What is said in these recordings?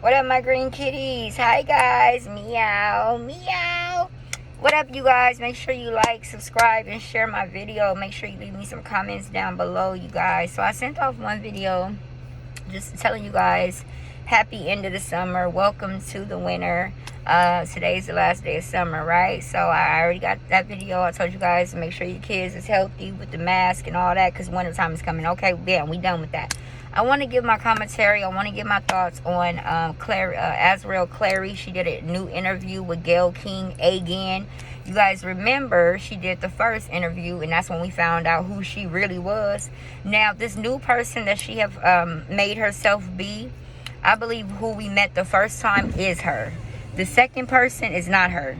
What up, my green kitties? Hi, guys. Meow, meow. What up, you guys? Make sure you like, subscribe, and share my video. Make sure you leave me some comments down below, you guys. So I sent off one video just telling you guys happy end of the summer. Welcome to the winter. Today's the last day of summer, right? So I already got that video. I told you guys to make sure your kids is healthy with the mask and all that, because winter time is coming. Okay, yeah, we done with that. I want to give my commentary. I want to give my thoughts on Azriel Clary. She did a new interview with Gayle King again. You guys remember she did the first interview, and that's when we found out who she really was. Now, this new person that she have made herself be, I believe who we met the first time is her. The second person is not her.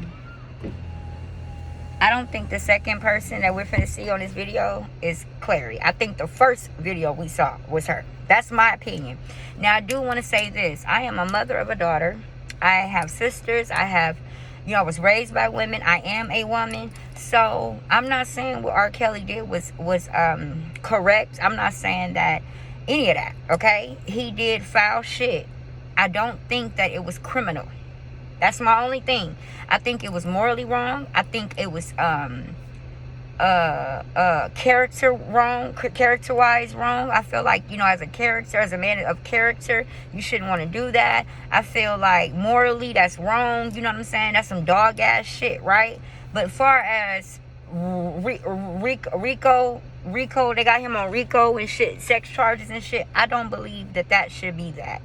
I don't think the second person that we're finna see on this video is Clary. I think the first video we saw was her. That's my opinion. Now, I do want to say this. I am a mother of a daughter. I have sisters. I was raised by women. I am a woman. So, I'm not saying what R. Kelly did was correct. I'm not saying that any of that, okay? He did foul shit. I don't think that it was criminal. That's my only thing. I think it was morally wrong. I think it was character-wise wrong. I feel like, as a character, as a man of character, you shouldn't want to do that. I feel like morally that's wrong. You know what I'm saying? That's some dog ass shit, right? But as far as Rico, they got him on Rico and shit, sex charges and shit. I don't believe that should be that.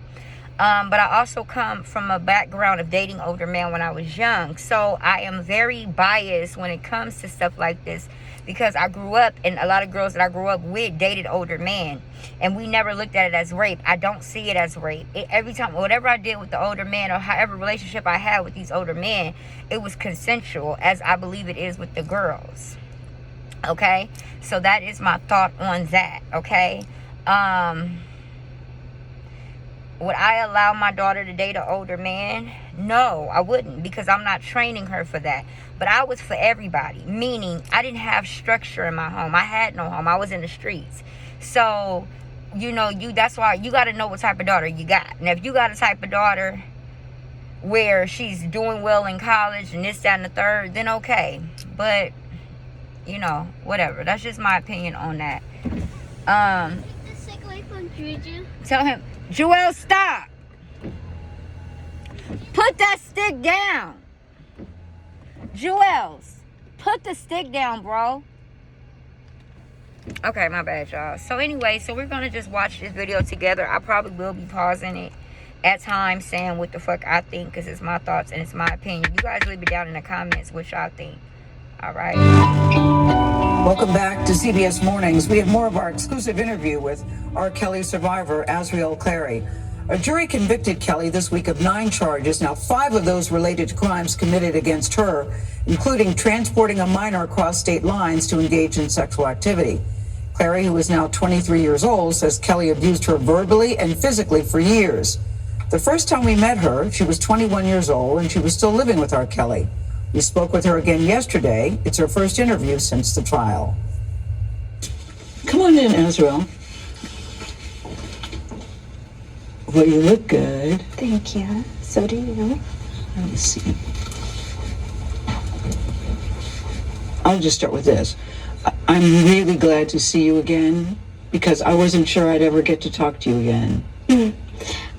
But I also come from a background of dating older men when I was young. So I am very biased when it comes to stuff like this, because I grew up, and a lot of girls that I grew up with dated older men, and we never looked at it as rape. I don't see it as rape. Every time, whatever I did with the older man, or however relationship I had with these older men, it was consensual, as I believe it is with the girls. Okay? So that is my thought on that. Okay? Would I allow my daughter to date an older man? No, I wouldn't, because I'm not training her for that. But I was for everybody, meaning I didn't have structure in my home. I had no home. I was in the streets. So, that's why you got to know what type of daughter you got. And if you got a type of daughter where she's doing well in college and this, that, and the third, then okay. But, whatever. That's just my opinion on that. Tell him, Joel, stop. Put that stick down. Joel's, put the stick down, bro. Okay, my bad, y'all. So anyway, we're going to just watch this video together. I probably will be pausing it at times, saying what the fuck I think, because it's my thoughts and it's my opinion. You guys leave it down in the comments what y'all think. All right. Welcome back to CBS Mornings. We have more of our exclusive interview with R. Kelly survivor Azriel Clary. A jury convicted Kelly this week of 9 charges. Now, 5 of those related to crimes committed against her, including transporting a minor across state lines to engage in sexual activity. Clary, who is now 23 years old, says Kelly abused her verbally and physically for years. The first time we met her, she was 21 years old and she was still living with R. Kelly. We spoke with her again yesterday. It's her first interview since the trial. Come on in, Azriel. Well, you look good. Thank you. So do you. Let me see. I'll just start with this. I'm really glad to see you again, because I wasn't sure I'd ever get to talk to you again.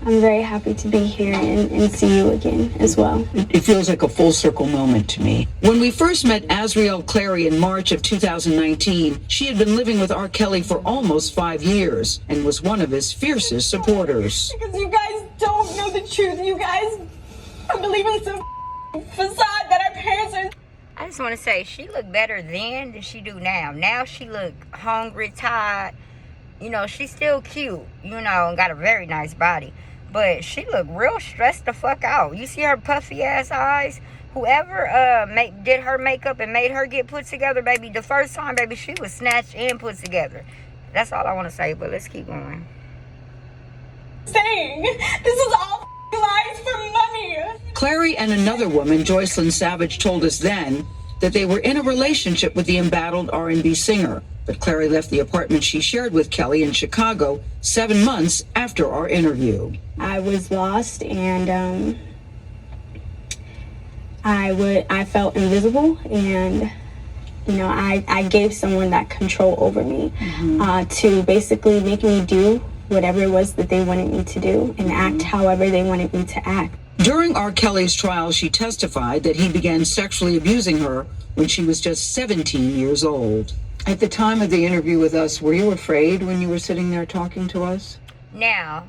I'm very happy to be here and see you again as well. It feels like a full circle moment to me. When we first met Azriel Clary in March of 2019, she had been living with R. Kelly for almost 5 years and was one of his fiercest supporters. Because you guys don't know the truth. You guys believe in some facade that our parents are. I just want to say, she looked better then than she do now. Now she look hungry, tired. She's still cute, and got a very nice body. But she looked real stressed the fuck out. You see her puffy ass eyes? Whoever did her makeup and made her get put together, baby, the first time, baby, she was snatched and put together. That's all I want to say, but let's keep going. Saying this is all lies for money. Clary and another woman, Joycelyn Savage, told us then that they were in a relationship with the embattled R&B singer. But Clary left the apartment she shared with Kelly in Chicago 7 months after our interview. I was lost, and I felt invisible, and I gave someone that control over me to basically make me do whatever it was that they wanted me to do and act however they wanted me to act. During R. Kelly's trial, she testified that he began sexually abusing her when she was just 17 years old. At the time of the interview with us, were you afraid when you were sitting there talking to us? Now,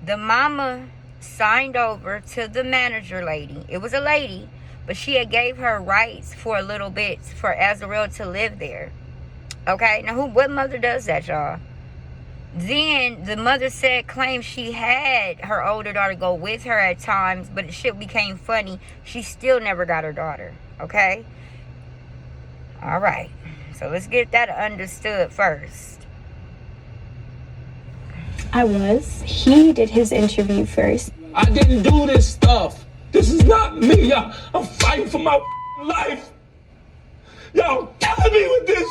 the mama signed over to the manager lady. It was a lady, but she had gave her rights for a little bit for Azriel to live there. Okay, now what mother does that, y'all? Then the mother claimed she had her older daughter go with her at times, but the shit became funny. She still never got her daughter. Okay? All right. So let's get that understood first. He did his interview first. I didn't do this stuff. This is not me. I'm fighting for my life. Y'all killing me with this.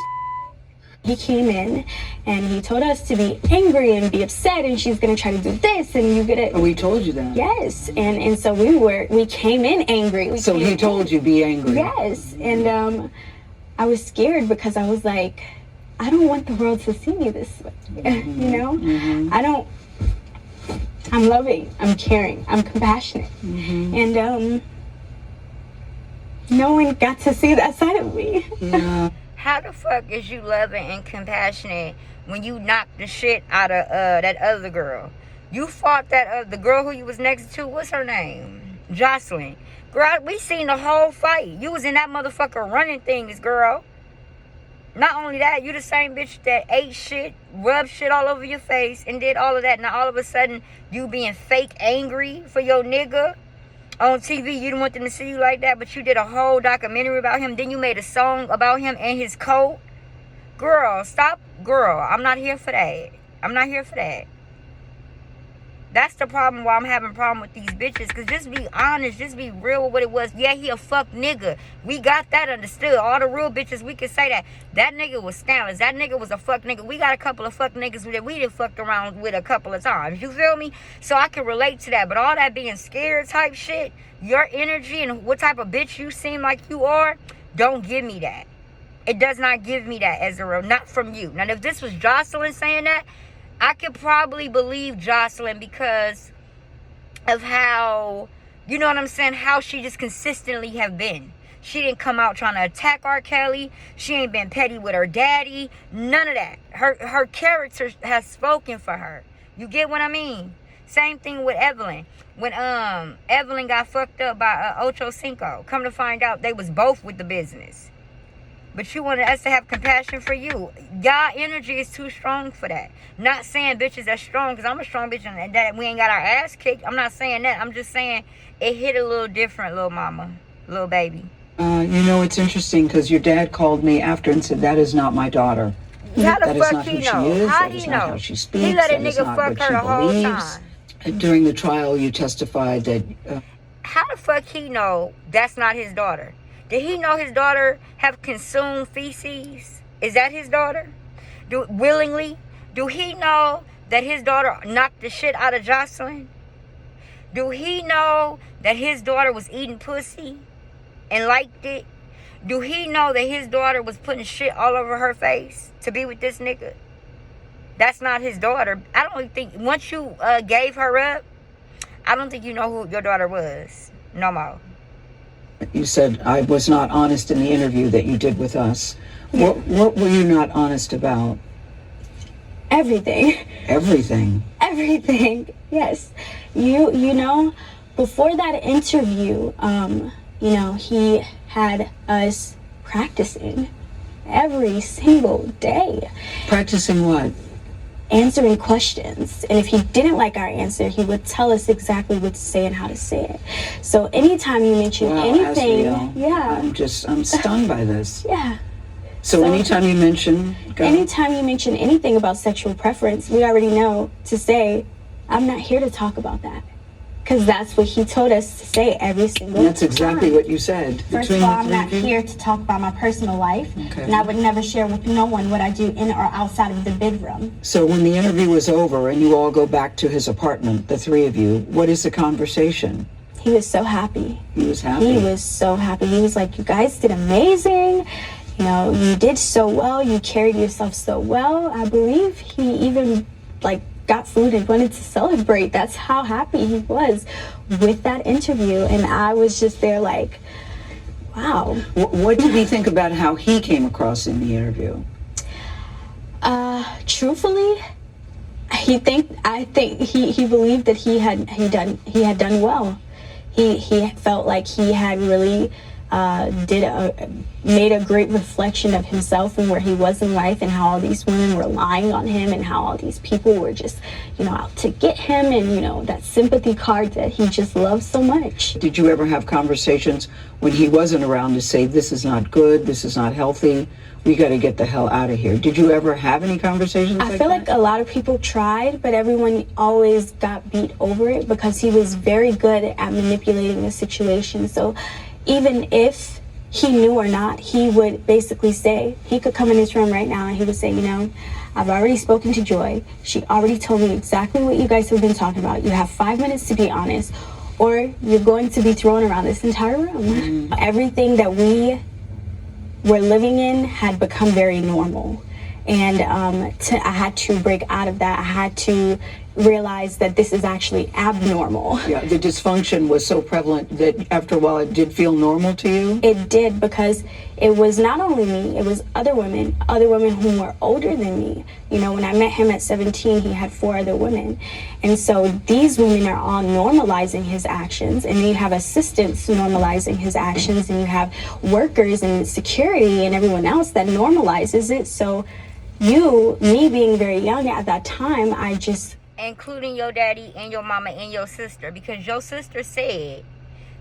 He came in and he told us to be angry and be upset, and she's gonna try to do this, and you're gonna. Oh, we told you that. Yes, and so we came in angry. So he told you be angry. Yes, and I was scared because I was like, I don't want the world to see me this way. I'm loving, I'm caring, I'm compassionate, and no one got to see that side of me. Yeah. How the fuck is you loving and compassionate when you knocked the shit out of that other girl? You fought the girl who you was next to. What's her name? Jocelyn. Girl, we seen the whole fight. You was in that motherfucker running things, girl. Not only that, you the same bitch that ate shit, rubbed shit all over your face, and did all of that. Now all of a sudden, you being fake angry for your nigga on TV. You didn't want them to see you like that, but you did a whole documentary about him. Then you made a song about him and his coat. Girl, stop. Girl, I'm not here for that. I'm not here for that. That's the problem why I'm having a problem with these bitches. Because just be honest. Just be real with what it was. Yeah, he a fuck nigga. We got that understood. All the real bitches, we can say that. That nigga was scandalous. That nigga was a fuck nigga. We got a couple of fuck niggas that we done fucked around with a couple of times. You feel me? So I can relate to that. But all that being scared type shit, your energy and what type of bitch you seem like you are, don't give me that. It does not give me that, Azriel. Not from you. Now, if this was Jocelyn saying that, I could probably believe Jocelyn because of how, you know what I'm saying, how she just consistently have been. She didn't come out trying to attack R. Kelly. She ain't been petty with her daddy. None of that. Her character has spoken for her. You get what I mean? Same thing with Evelyn. When Evelyn got fucked up by Ocho Cinco, come to find out they was both with the business. But you wanted us to have compassion for you. Y'all energy is too strong for that. Not saying bitches are strong, because I'm a strong bitch and that we ain't got our ass kicked. I'm not saying that. I'm just saying it hit a little different, little mama, little baby. It's interesting because your dad called me after and said, that is not my daughter. How the That is fuck not he who know? she is. How That he is know? not how she speaks. He let a That is nigga not fuck what her she the whole believes. time. During the trial, you testified that... How the fuck he know that's not his daughter? Did he know his daughter have consumed feces? Is that his daughter? Willingly? Do he know that his daughter knocked the shit out of Jocelyn? Do he know that his daughter was eating pussy and liked it? Do he know that his daughter was putting shit all over her face to be with this nigga? That's not his daughter. I don't think, once you gave her up, I don't think you know who your daughter was no more. You said I was not honest in the interview that you did with us. Yeah. What were you not honest about? Everything. Everything? Everything, yes. You know, before that interview, he had us practicing every single day. Practicing what? Answering questions, and if he didn't like our answer, he would tell us exactly what to say and how to say it. So anytime you mention anything, Azriel, yeah, I'm stunned by this. Yeah. So anytime you mention anything about sexual preference, we already know to say, I'm not here to talk about that, because that's what he told us to say every single time. That's exactly what you said. First of all, I'm not here to talk about my personal life, and I would never share with no one what I do in or outside of the bedroom. So when the interview was over and you all go back to his apartment, the three of you, what is the conversation? He was so happy. He was happy? He was so happy. He was like, you guys did amazing. You know, you did so well. You carried yourself so well. I believe he even, like, got food and wanted to celebrate. That's how happy he was with that interview. And I was just there like, wow. What did he think about how he came across in the interview? Truthfully, I think he believed that he had done well. He felt like he had really made a great reflection of himself and where he was in life, and how all these women were lying on him, and how all these people were just, you know, out to get him, and, you know, that sympathy card that he just loves so much. Did you ever have conversations when he wasn't around to say, this is not good, this is not healthy, we got to get the hell out of here? Did you ever have any conversations I feel like a lot of people tried, but everyone always got beat over it because he was very good at manipulating the situation. So even if he knew or not, he would basically say, he could come in his room right now and he would say, you know, I've already spoken to Joy. She already told me exactly what you guys have been talking about. You have 5 minutes to be honest, or you're going to be thrown around this entire room. Everything that we were living in had become very normal. And I had to break out of that. I had to realize that this is actually abnormal. Yeah, the dysfunction was so prevalent that after a while it did feel normal to you? It did, because it was not only me, it was other women who were older than me. You know, when I met him at 17, he had 4 other women. And so these women are all normalizing his actions, and you have assistants normalizing his actions, and you have workers and security and everyone else that normalizes it. So me being very young at that time, I just... Including your daddy and your mama and your sister, because your sister said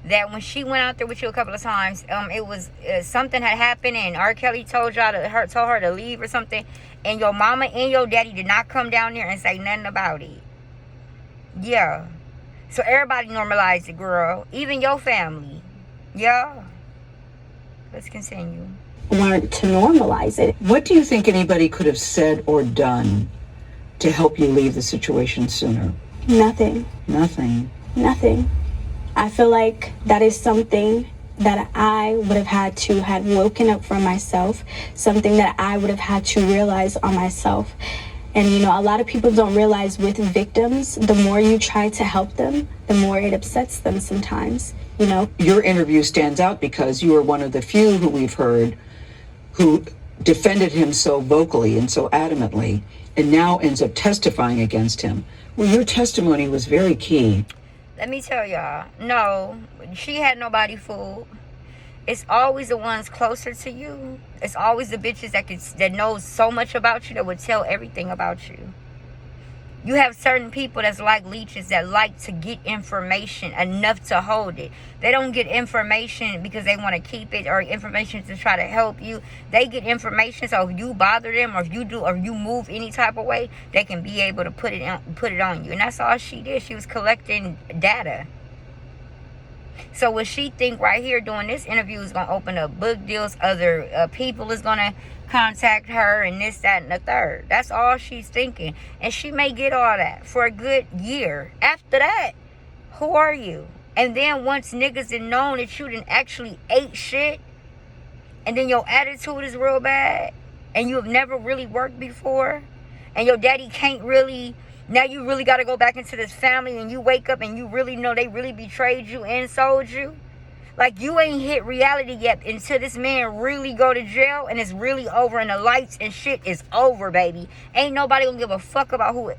that when she went out there with you a couple of times, it was something had happened, and R. Kelly told her to leave or something, and your mama and your daddy did not come down there and say nothing about it. Yeah. So everybody normalized it, girl. Even your family. Yeah. Let's continue. Learned to normalize it. What do you think anybody could have said or done to help you leave the situation sooner? Nothing. Nothing. Nothing. I feel like that is something that I would have had to have woken up for myself, something that I would have had to realize on myself. And, you know, a lot of people don't realize with victims, the more you try to help them, the more it upsets them sometimes, you know. Your interview stands out because you are one of the few who we've heard who defended him so vocally and so adamantly, and now ends up testifying against him. Well, your testimony was very key. Let me tell y'all, no, she had nobody fooled. It's always the ones closer to you. It's always the bitches that knows so much about you that would tell everything about you. You have certain people that's like leeches that like to get information enough to hold it. They don't get information because they want to keep it, or information to try to help you. They get information so if you bother them, or if you move any type of way, they can be able to put it on you. And that's all she did. She was collecting data. So what she think right here doing this interview is going to open up book deals. Other people is going to contact her, and this, that, and the third. That's all she's thinking. And she may get all that for a good year. After that, who are you? And then once niggas done known that you done actually ate shit, and then your attitude is real bad, and you have never really worked before, and your daddy can't really... Now you really got to go back into this family, and you wake up and you really know they really betrayed you and sold you. Like, you ain't hit reality yet until this man really go to jail and it's really over and the lights and shit is over, baby. Ain't nobody gonna give a fuck about who it...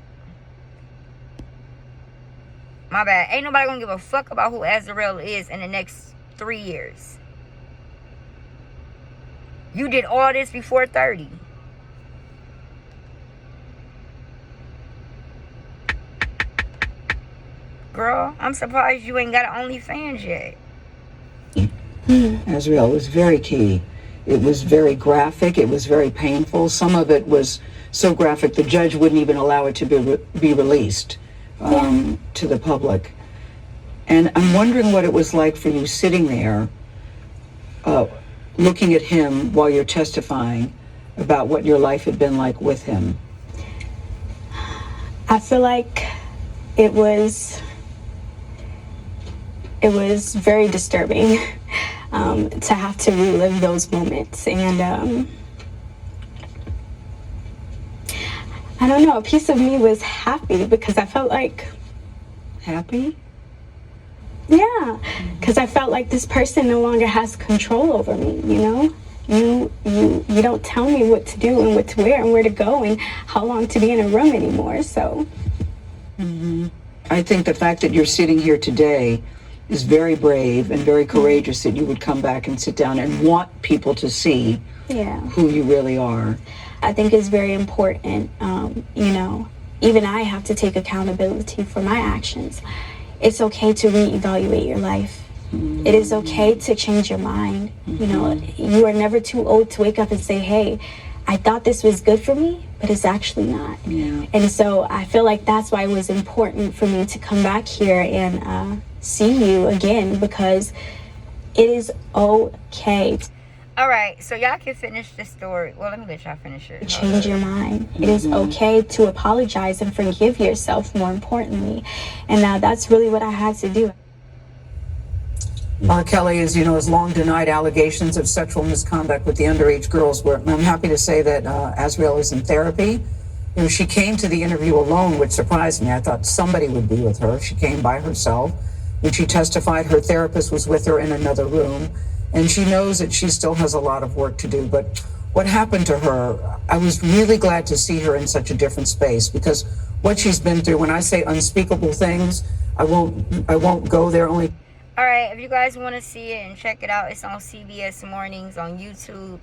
My bad. Ain't nobody gonna give a fuck about who Azriel is in the next 3 years. You did all this before 30. Girl, I'm surprised you ain't got an OnlyFans yet. Azriel was very key. It was very graphic. It was very painful. Some of it was so graphic the judge wouldn't even allow it to be released to the public. And I'm wondering what it was like for you sitting there, looking at him while you're testifying about what your life had been like with him. I feel like it was very disturbing to have to relive those moments. And I don't know, a piece of me was happy because I felt like... Happy? Yeah, because I felt like this person no longer has control over me, you know? You don't tell me what to do and what to wear and where to go and how long to be in a room anymore, so... I think the fact that you're sitting here today is very brave and very courageous, that you would come back and sit down and want people to see who you really are. I think it's very important, you know, even I have to take accountability for my actions. It's okay to reevaluate your life. It is okay to change your mind. You know, you are never too old to wake up and say, hey, I thought this was good for me, but it's actually not. And so I feel like that's why it was important for me to come back here and see you again, because it is okay. All right, so y'all can finish the story. Well, let me let y'all finish it. Change your mind. It is okay to apologize and forgive yourself, more importantly. And that's really what I had to do. R. Kelly, as you know, has long denied allegations of sexual misconduct with the underage girls. I'm happy to say that Azriel is in therapy. You know, she came to the interview alone, which surprised me. I thought somebody would be with her. She came by herself. When she testified, her therapist was with her in another room. And she knows that she still has a lot of work to do. But what happened to her, I was really glad to see her in such a different space, because what she's been through, when I say unspeakable things, I won't go there. Only. All right, if you guys want to see it and check it out, it's on CBS Mornings on YouTube.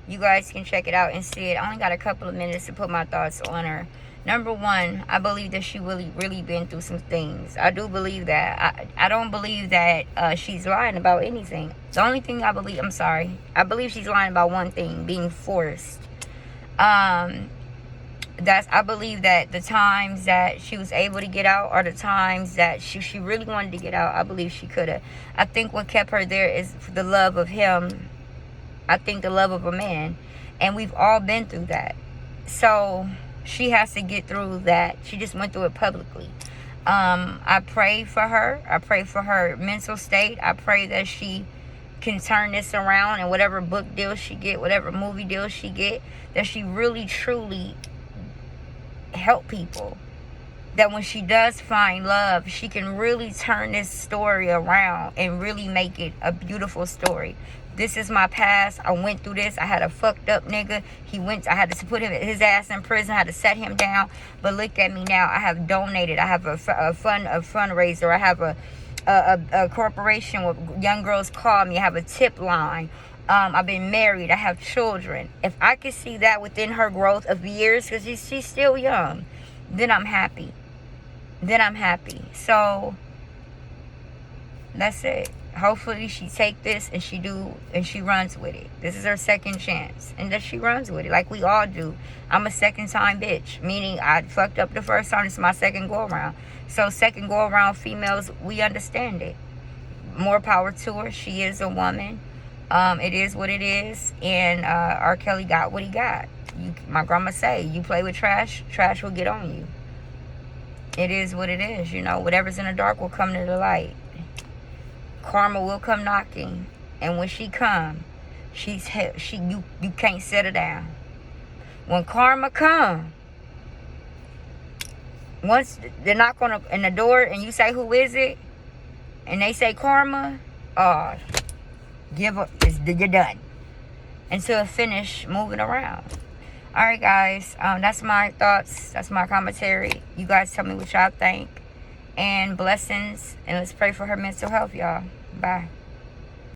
You guys can check it out and see it. I only got a couple of minutes to put my thoughts on her. Number one, I believe that she really been through some things. I do believe that. I don't believe that she's lying about anything. The only thing I believe she's lying about one thing, being forced. I believe that the times that she was able to get out are the times that she really wanted to get out. I believe she could have. I think what kept her there is the love of him. I think the love of a man. And we've all been through that. So she has to get through that. She just went through it publicly. I pray for her. I pray for her mental state. I pray that she can turn this around, and whatever book deal she get, whatever movie deal she get, that she really truly help people. That when she does find love, she can really turn this story around and really make it a beautiful story. This is my past. I went through this. I had a fucked up nigga. I had to put his ass in prison. I had to set him down. But look at me now. I have donated. I have a fundraiser. I have a corporation where young girls call me. I have a tip line. I've been married. I have children. If I could see that within her growth of years, because she's still young, then I'm happy. So that's it. Hopefully she take this and she runs with it. This is her second chance, and that she runs with it like we all do. I'm a second time bitch, meaning I fucked up the first time. This is my second go around. So second go around females, we understand it. More power to her. She is a woman. It is what it is, and R. Kelly got what he got. My grandma say, you play with trash, trash will get on you. It is what it is. You know, whatever's in the dark will come to the light. Karma will come knocking, and when she come, you can't set her down. When karma come, once they're knock on the door and you say, who is it? And they say karma, give up. You're done. Until it finish moving around. All right, guys. That's my thoughts. That's my commentary. You guys tell me what y'all think. And blessings. And let's pray for her mental health, y'all. Bye.